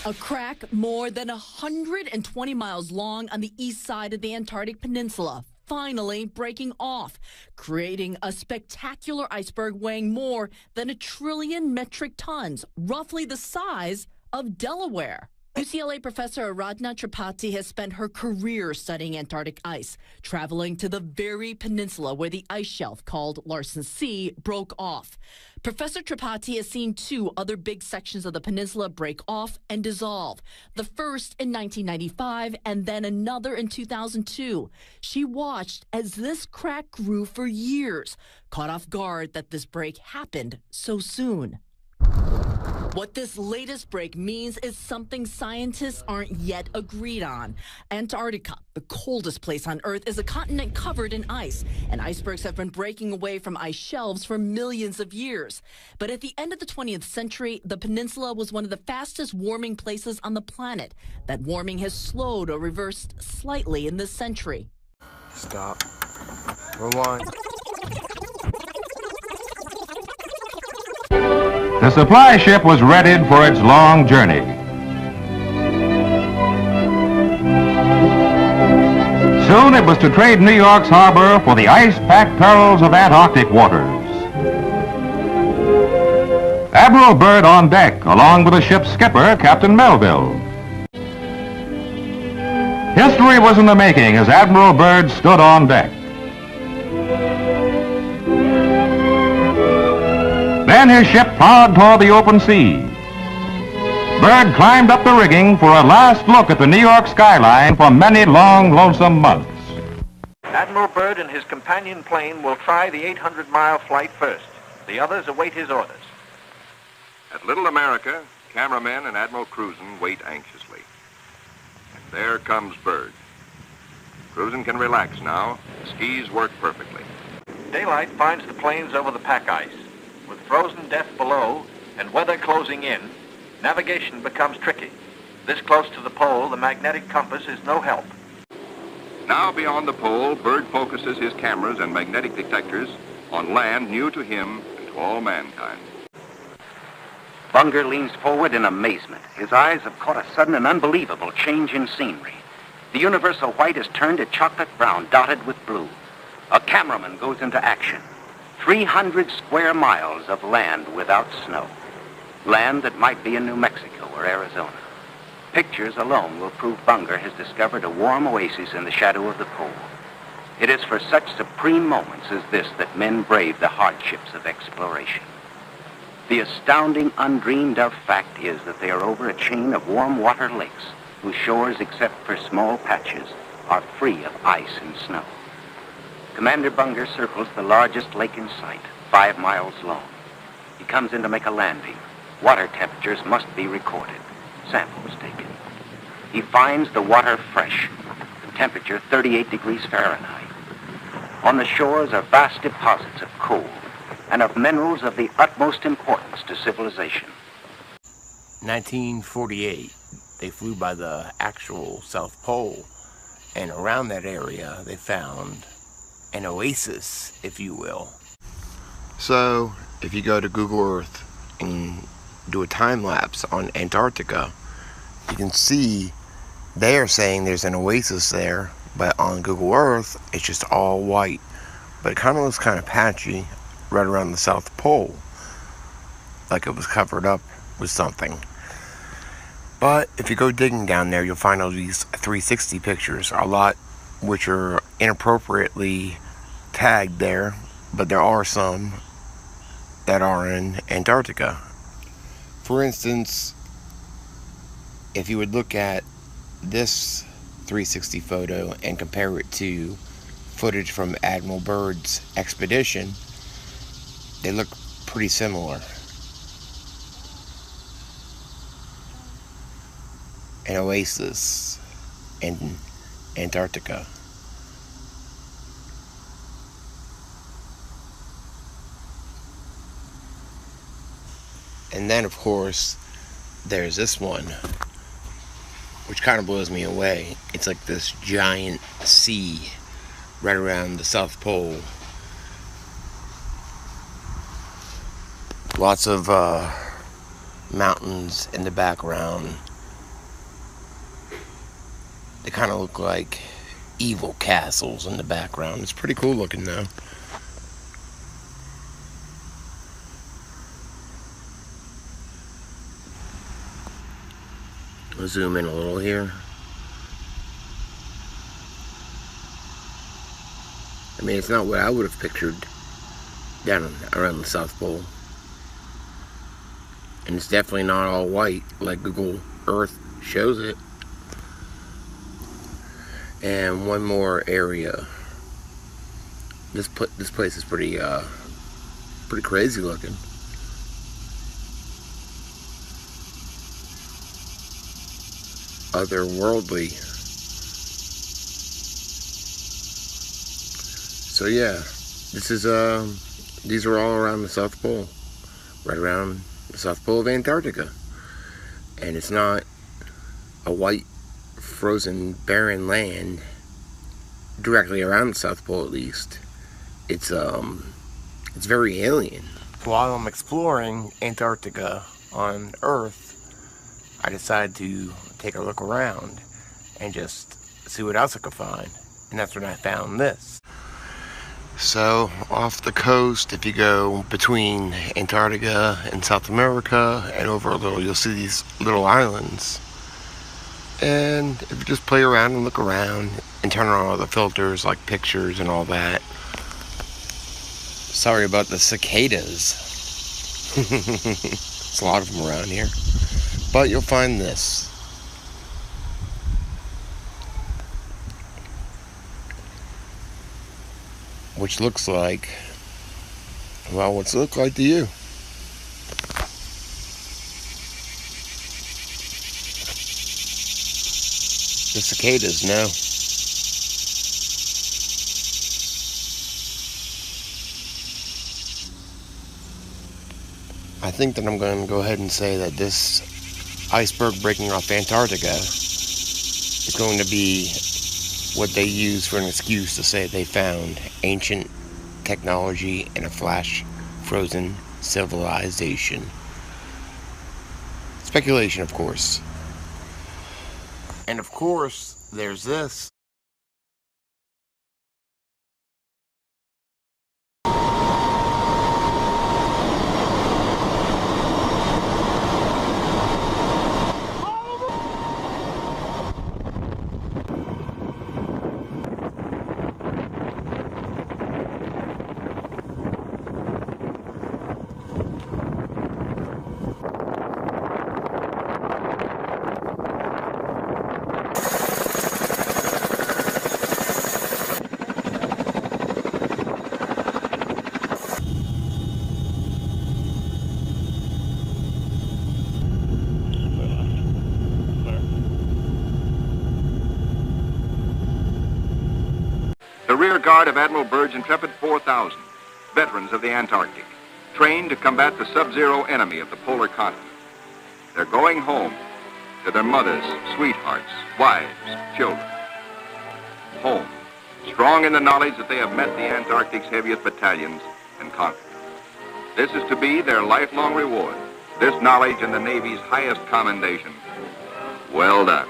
A crack more than 120 miles long on the east side of the Antarctic Peninsula, finally breaking off, creating a spectacular iceberg weighing more than 1 trillion metric tons, roughly the size of Delaware. UCLA professor Aradhana Tripathi has spent her career studying Antarctic ice, traveling to the very peninsula where the ice shelf called Larsen C broke off. Professor Tripathi has seen 2 other big sections of the peninsula break off and dissolve. The first in 1995 and then another in 2002. She watched as this crack grew for years, caught off guard that this break happened so soon. What this latest break means is something scientists aren't yet agreed on. Antarctica, the coldest place on Earth, is a continent covered in ice, and icebergs have been breaking away from ice shelves for millions of years. But at the end of the 20th century, the peninsula was one of the fastest warming places on the planet. That warming has slowed or reversed slightly in this century. Stop. Rewind. The supply ship was readied for its long journey. Soon it was to trade New York's harbor for the ice-packed perils of Antarctic waters. Admiral Byrd on deck, along with the ship's skipper, Captain Melville. History was in the making as Admiral Byrd stood on deck. Then his ship plowed toward the open sea. Byrd climbed up the rigging for a last look at the New York skyline for many long, lonesome months. Admiral Byrd and his companion plane will try the 800-mile flight first. The others await his orders. At Little America, cameramen and Admiral Cruzen wait anxiously. And there comes Byrd. Cruzen can relax now. The skis work perfectly. Daylight finds the planes over the pack ice. With frozen depth below and weather closing in, navigation becomes tricky. This close to the pole, the magnetic compass is no help. Now beyond the pole, Byrd focuses his cameras and magnetic detectors on land new to him and to all mankind. Bunger leans forward in amazement. His eyes have caught a sudden and unbelievable change in scenery. The universal white is turned to chocolate brown, dotted with blue. A cameraman goes into action. 300 square miles of land without snow. Land that might be in New Mexico or Arizona. Pictures alone will prove Bunger has discovered a warm oasis in the shadow of the pole. It is for such supreme moments as this that men brave the hardships of exploration. The astounding, undreamed of fact is that they are over a chain of warm water lakes whose shores, except for small patches, are free of ice and snow. Commander Bunger circles the largest lake in sight, 5 miles long. He comes in to make a landing. Water temperatures must be recorded. Samples taken. He finds the water fresh, the temperature 38 degrees Fahrenheit. On the shores are vast deposits of coal and of minerals of the utmost importance to civilization. 1948, they flew by the actual South Pole, and around that area they found an oasis, if you will. So, if you go to Google Earth and do a time lapse on Antarctica, you can see they are saying there's an oasis there, but on Google Earth, it's just all white. But it kind of looks kind of patchy right around the South Pole, like it was covered up with something. But if you go digging down there, you'll find all these 360 pictures, a lot which are inappropriately tagged there, but there are some that are in Antarctica. For instance, if you would look at this 360 photo and compare it to footage from Admiral Byrd's expedition, they look pretty similar. An oasis in Antarctica. And then, of course, there's this one, which kind of blows me away. It's like this giant sea right around the South Pole. Lots of mountains in the background, They kind of look like evil castles in the background. It's pretty cool looking though. I'll zoom in a little here. I mean, it's not what I would have pictured down around the South Pole. And it's definitely not all white like Google Earth shows it. And one more area. This place is pretty crazy looking. Otherworldly. So yeah, this is these are all around the South Pole, right around the South Pole of Antarctica, and it's not a white, frozen, barren land directly around the South Pole. At least, it's very alien. While I'm exploring Antarctica on Earth, I decided to take a look around and just see what else I could find, and that's when I found this. So off the coast, if you go between Antarctica and South America and over a little, you'll see these little islands. And if you just play around and look around and turn on all the filters like pictures and all that. Sorry about the cicadas. There's a lot of them around here. But you'll find this. Which looks like, well, what's it look like to you? The cicadas, no. I think that I'm going to go ahead and say that this iceberg breaking off Antarctica is going to be what they use for an excuse to say they found ancient technology in a flash frozen civilization. Speculation, of course. And of course, there's this. The rear guard of Admiral Byrd's intrepid 4,000, veterans of the Antarctic, trained to combat the sub-zero enemy of the polar continent. They're going home to their mothers, sweethearts, wives, children. Home, strong in the knowledge that they have met the Antarctic's heaviest battalions and conquered. This is to be their lifelong reward, this knowledge and the Navy's highest commendation. Well done.